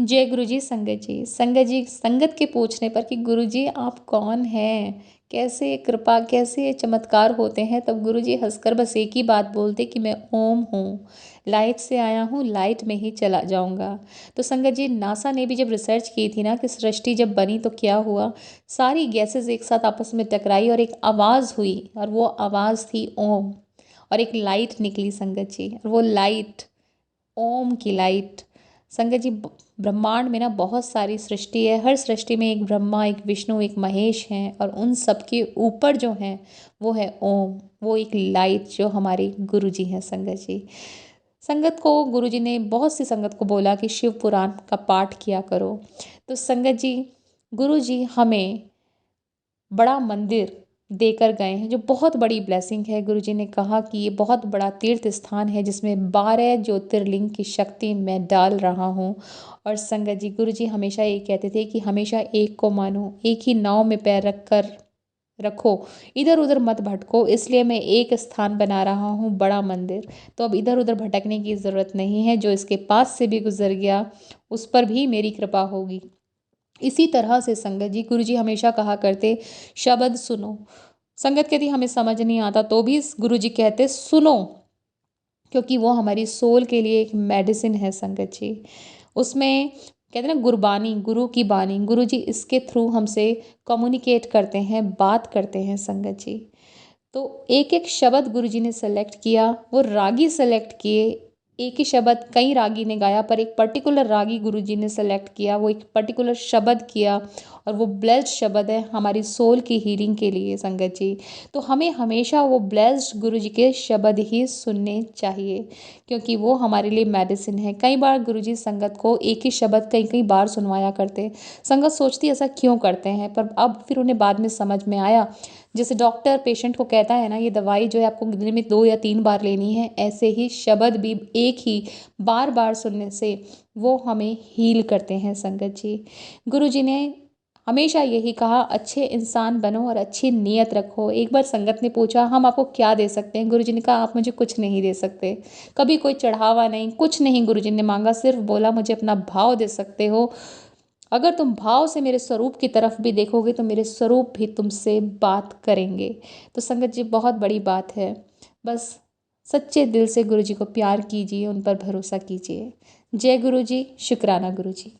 जय गुरु जी। संगत जी संगत के पूछने पर कि गुरु जी आप कौन हैं, कैसे कृपा कैसे चमत्कार होते हैं, तब गुरु जी हंसकर बस एक ही बात बोलते कि मैं ओम हूँ, लाइट से आया हूँ, लाइट में ही चला जाऊँगा। तो संगत जी नासा ने भी जब रिसर्च की थी ना कि सृष्टि जब बनी तो क्या हुआ, सारी गैसेस एक साथ आपस में टकराई और एक आवाज़ हुई और वो आवाज़ थी ओम। और एक लाइट निकली संगत जी, और वो लाइट ओम की लाइट। संगत जी ब्रह्मांड में ना बहुत सारी सृष्टि है, हर सृष्टि में एक ब्रह्मा, एक विष्णु, एक महेश हैं, और उन सब के ऊपर जो हैं वो है ओम, वो एक लाइट जो हमारे गुरु जी हैं। संगत जी संगत को गुरु जी ने बहुत सी संगत को बोला कि शिव पुराण का पाठ किया करो। तो संगत जी गुरु जी हमें बड़ा मंदिर देकर गए हैं, जो बहुत बड़ी ब्लेसिंग है। गुरुजी ने कहा कि ये बहुत बड़ा तीर्थ स्थान है जिसमें 12 ज्योतिर्लिंग की शक्ति मैं डाल रहा हूँ। और संगत जी गुरुजी हमेशा ये कहते थे कि हमेशा एक को मानो, एक ही नाव में पैर रख कर रखो, इधर उधर मत भटको। इसलिए मैं एक स्थान बना रहा हूँ, बड़ा मंदिर। तो अब इधर उधर भटकने की ज़रूरत नहीं है, जो इसके पास से भी गुजर गया उस पर भी मेरी कृपा होगी। इसी तरह से संगत जी गुरु जी हमेशा कहा करते, शब्द सुनो। संगत यदि हमें समझ नहीं आता तो भी गुरु जी कहते सुनो, क्योंकि वो हमारी सोल के लिए एक मेडिसिन है। संगत जी उसमें कहते हैं ना गुरबानी, गुरु की बानी, गुरु जी इसके थ्रू हमसे कम्युनिकेट करते हैं, बात करते हैं। संगत जी तो एक एक शब्द गुरु जी ने सेलेक्ट किया, वो रागी सेलेक्ट किए। एक ही शब्द कई रागी ने गाया, पर एक पर्टिकुलर रागी गुरु जी ने सेलेक्ट किया, वो एक पर्टिकुलर शब्द किया, और वो ब्लेस्ड शब्द है हमारी सोल की हीलिंग के लिए। संगत जी तो हमें हमेशा वो ब्लेस्ड गुरु जी के शब्द ही सुनने चाहिए, क्योंकि वो हमारे लिए मेडिसिन है। कई बार गुरु जी संगत को एक ही शब्द कई कई बार सुनवाया करते। संगत सोचती ऐसा क्यों करते हैं, पर अब फिर उन्हें बाद में समझ में आया, जैसे डॉक्टर पेशेंट को कहता है ना ये दवाई जो है आपको दिन में 2 या 3 बार लेनी है, ऐसे ही शब्द भी एक ही बार बार सुनने से वो हमें हील करते हैं। संगत जी गुरु जी ने हमेशा यही कहा, अच्छे इंसान बनो और अच्छी नीयत रखो। एक बार संगत ने पूछा हम आपको क्या दे सकते हैं, गुरु जी ने कहा आप मुझे कुछ नहीं दे सकते, कभी कोई चढ़ावा नहीं, कुछ नहीं गुरु जी ने मांगा, सिर्फ बोला मुझे अपना भाव दे सकते हो। अगर तुम भाव से मेरे स्वरूप की तरफ भी देखोगे तो मेरे स्वरूप भी तुमसे बात करेंगे। तो संगत जी बहुत बड़ी बात है, बस सच्चे दिल से गुरु जी को प्यार कीजिए, उन पर भरोसा कीजिए। जय गुरु जी, शुक्राना गुरु जी।